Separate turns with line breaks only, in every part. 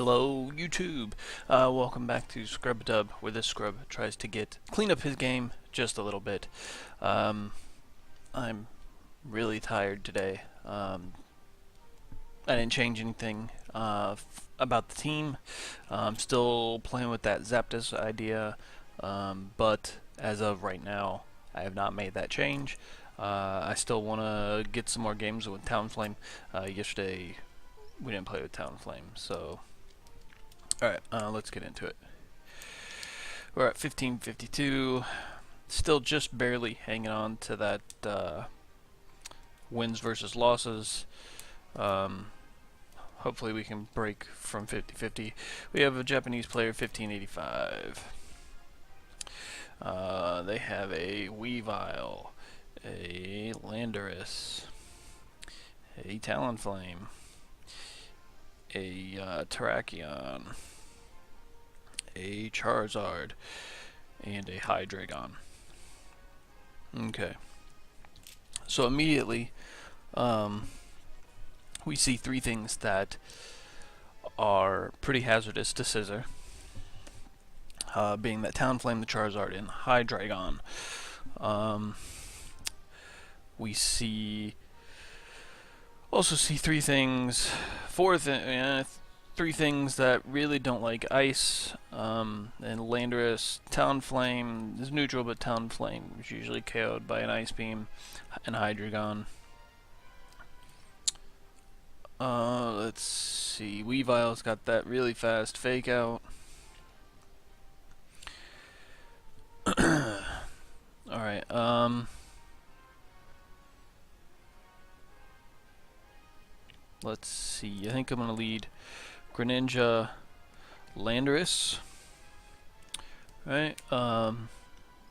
Hello YouTube, welcome back to Scrub Dub, where this scrub tries to clean up his game just a little bit. I'm really tired today. I didn't change anything about the team. I'm still playing with that Zapdos idea, but as of right now, I have not made that change. I still want to get some more games with Talonflame. Yesterday we didn't play with Talonflame, so alright, let's get into it. We're at 1552, still just barely hanging on to that wins versus losses. Hopefully we can break from 50-50. We have a Japanese player, 1585. They have a Weavile, a Landorus, a Talonflame, a Terrakion, a Charizard, and a Hydreigon. Okay. So immediately, we see three things that are pretty hazardous to Scissor. Being that Talonflame, the Charizard, and Hydreigon. We also see three things, three things that really don't like ice. And Landorus, Talonflame is neutral, but Talonflame is usually KO'd by an Ice Beam, and Hydreigon. Let's see, Weavile's got that really fast Fake Out. Alright, let's see, I think I'm gonna lead Greninja, Landorus. Right, we'll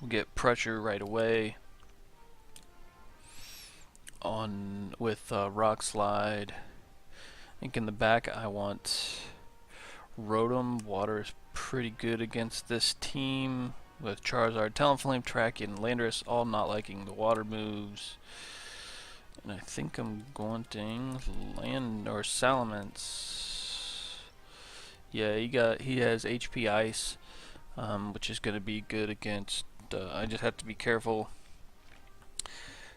get pressure right away on with Rock Slide. I think in the back I want Rotom. Water is pretty good against this team with Charizard, Talonflame, Terrakion, and Landorus all not liking the water moves. And I think I'm wanting Land or Salamence. Yeah, he has HP Ice, which is going to be good against. I just have to be careful.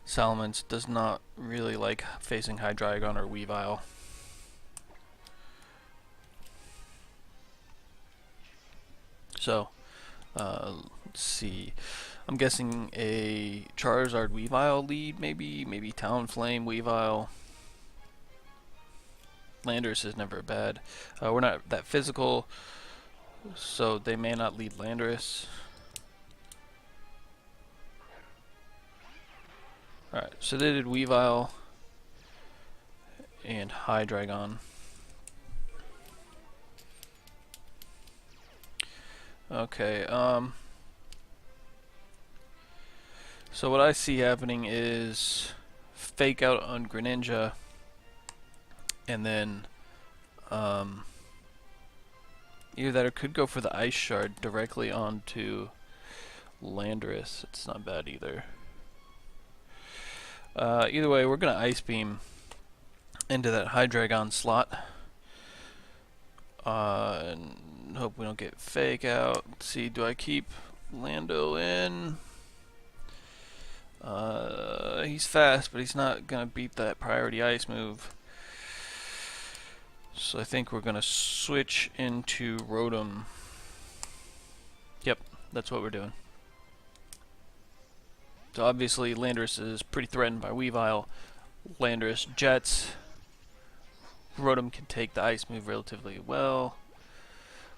Salamence does not really like facing Hydreigon or Weavile. So, let's see. I'm guessing a Charizard Weavile lead, maybe Talonflame Weavile. Landorus is never bad. We're not that physical, so they may not lead Landorus. Alright, so they did Weavile and Hydreigon. Okay, so what I see happening is Fake Out on Greninja, and then either that or could go for the Ice Shard directly onto Landorus. It's not bad either. Either way, we're gonna Ice Beam into that Hydreigon slot, and hope we don't get Fake Out. Let's see, do I keep Lando in? He's fast, but he's not gonna beat that priority ice move. So I think we're gonna switch into Rotom. Yep, that's what we're doing. So obviously Landorus is pretty threatened by Weavile. Landorus jets. Rotom can take the ice move relatively well.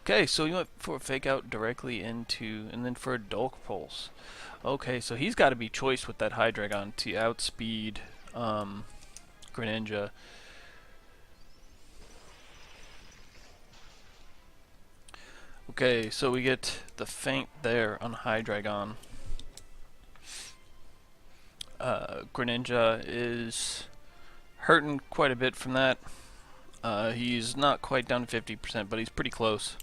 Okay, so you went for a Fake Out directly into, and then for a Bulk Pulse. Okay, so he's got to be choice with that Hydreigon to outspeed Greninja. Okay, so we get the feint there on Hydreigon. Greninja is hurting quite a bit from that. He's not quite down to 50%, but he's pretty close.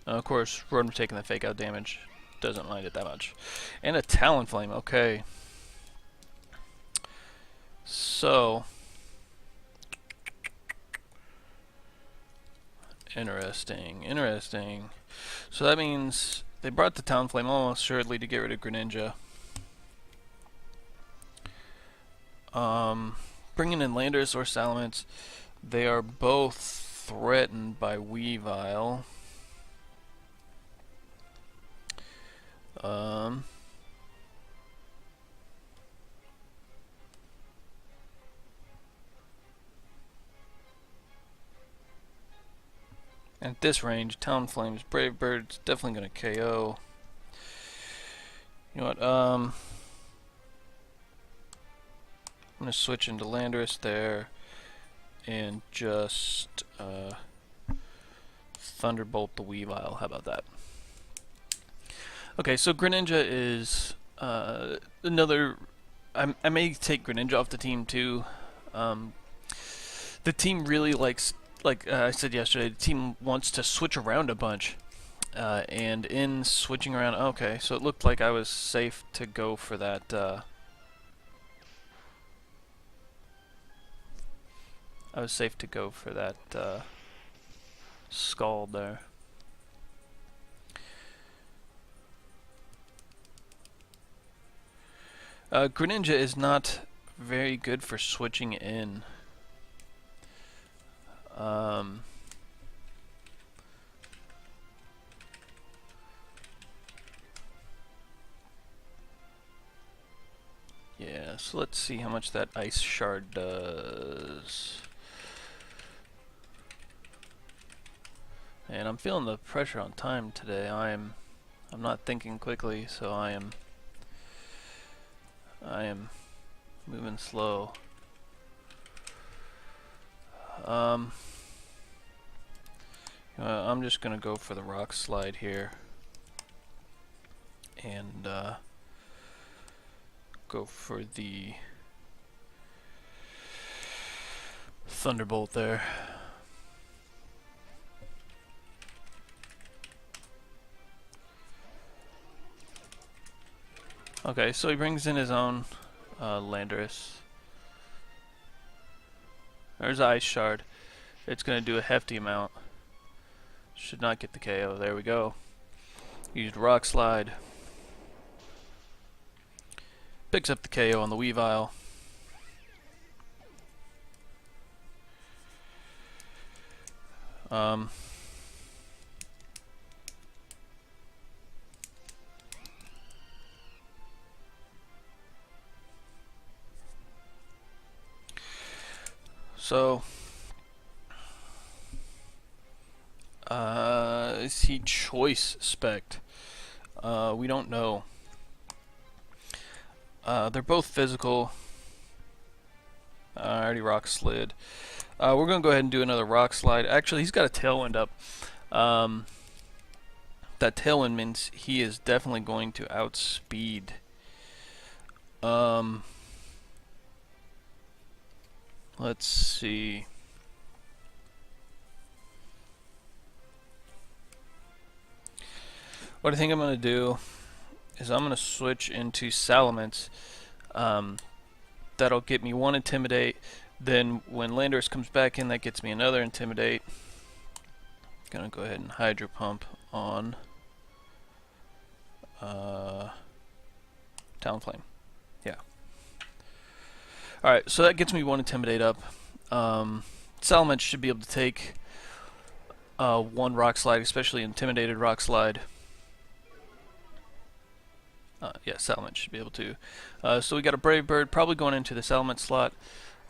Of course, Rotom taking the Fake Out damage. Doesn't mind it that much. And a Talonflame, okay. So, Interesting, interesting. So that means they brought the Talonflame almost assuredly to get rid of Greninja. Bringing in Landorus or Salamence, they are both threatened by Weavile. At this range, Talonflame's Brave Bird's definitely going to KO. You know what? I'm going to switch into Landorus there and just Thunderbolt the Weavile. How about that? Okay, so Greninja is another. I may take Greninja off the team too. The team really likes, like I said yesterday, the team wants to switch around a bunch. And in switching around, okay, so it looked like I was safe to go for that. I was safe to go for that Scald there. Greninja is not very good for switching in. Yeah, so let's see how much that Ice Shard does. And I'm feeling the pressure on time today. I'm not thinking quickly, so I am moving slow. I'm just gonna go for the Rock Slide here, and go for the Thunderbolt there. Okay, so he brings in his own Landorus. There's Ice Shard. It's going to do a hefty amount. Should not get the KO. There we go. Used Rock Slide. Picks up the KO on the Weavile. So, is he choice spec'd? We don't know. They're both physical. I already Rock Slid. We're going to go ahead and do another Rock Slide. Actually, he's got a Tailwind up. That Tailwind means he is definitely going to outspeed. Let's see. What I think I'm going to do is I'm going to switch into Salamence. That'll get me one Intimidate. Then when Landorus comes back in, that gets me another Intimidate. Gonna go ahead and Hydro Pump on Talonflame. Yeah. Alright, so that gets me one Intimidate up. Salamence should be able to take one Rock Slide, especially Intimidated Rock Slide. Yeah, Salamence should be able to. So we got a Brave Bird probably going into the Salamence slot.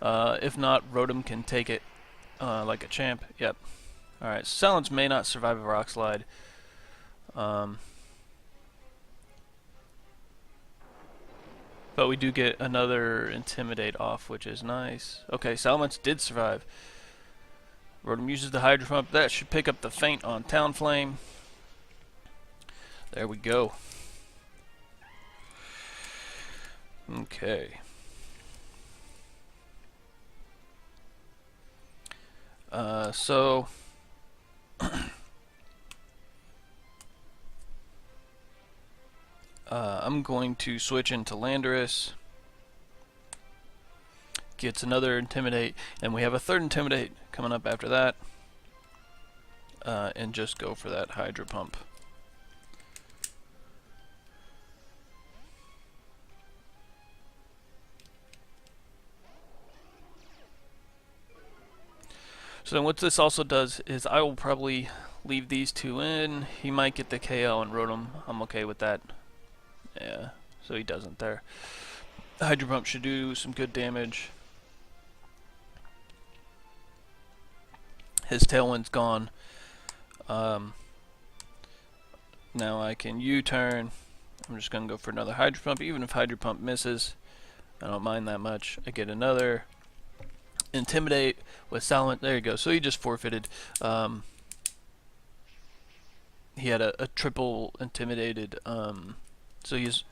If not, Rotom can take it like a champ. Yep. Alright, Salamence may not survive a Rock Slide. But we do get another Intimidate off, which is nice. Okay, Salamence did survive. Rotom uses the Hydro Pump. That should pick up the feint on Talonflame. There we go. Okay. So I'm going to switch into Landorus. Gets another Intimidate, and we have a third Intimidate coming up after that. and just go for that Hydro Pump. So then what this also does is I will probably leave these two in. He might get the KO and Rotom. I'm okay with that. Yeah, so he doesn't there. The Hydro Pump should do some good damage. His Tailwind's gone. Now I can U-turn. I'm just going to go for another Hydro Pump. Even if Hydro Pump misses, I don't mind that much. I get another Intimidate with Salamence. There you go. So he just forfeited. He had a triple intimidated. So he's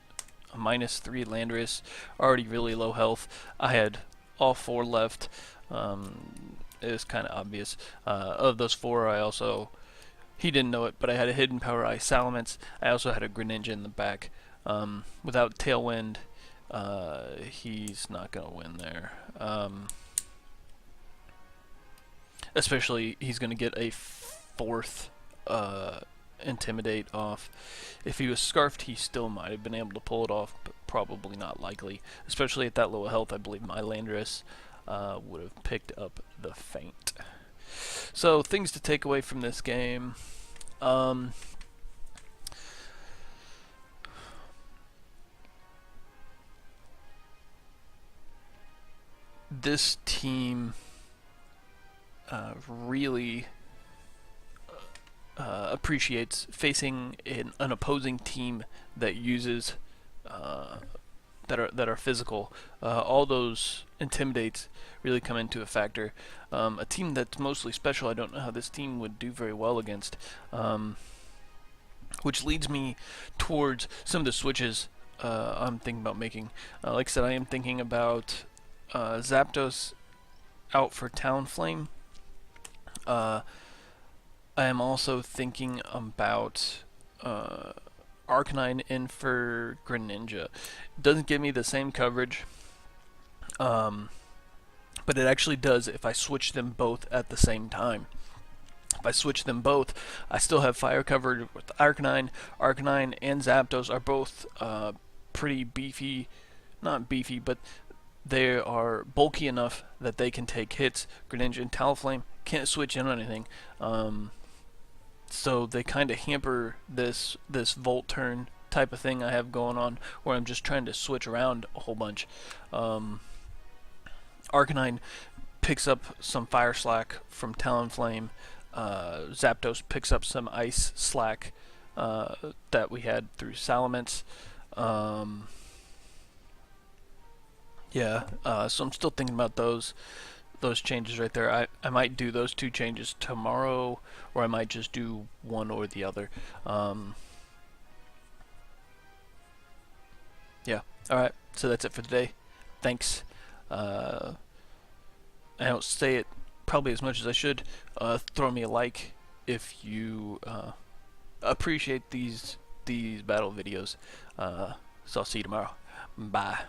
a -3 Landorus, already really low health. I had all 4 left. It was kind of obvious. Of those 4, I also, he didn't know it, but I had a Hidden Power Eye Salamence. I also had a Greninja in the back. Without Tailwind, he's not gonna win there. Especially, he's going to get a 4th Intimidate off. If he was Scarfed, he still might have been able to pull it off, but probably not likely. Especially at that low health, I believe my Landorus would have picked up the feint. So, things to take away from this game. This team really appreciates facing an opposing team that uses that are physical. All those intimidates really come into a factor. A team that's mostly special, I don't know how this team would do very well against. Which leads me towards some of the switches I'm thinking about making. Like I said, I am thinking about Zapdos out for Talonflame. I am also thinking about Arcanine in for Greninja. Doesn't give me the same coverage, but it actually does if I switch them both at the same time. If I switch them both, I still have fire coverage with Arcanine. Arcanine and Zapdos are both pretty beefy, not beefy, but they are bulky enough that they can take hits. Greninja and Talonflame can't switch in on anything, so they kind of hamper this Volt turn type of thing I have going on, where I'm just trying to switch around a whole bunch. Arcanine picks up some Fire Slack from Talonflame. Zapdos picks up some Ice Slack that we had through Salamence. So I'm still thinking about those changes right there. I might do those 2 changes tomorrow, or I might just do one or the other. Yeah. Alright, so that's it for today. Thanks. I don't say it probably as much as I should. Throw me a like if you appreciate these battle videos. So I'll see you tomorrow. Bye.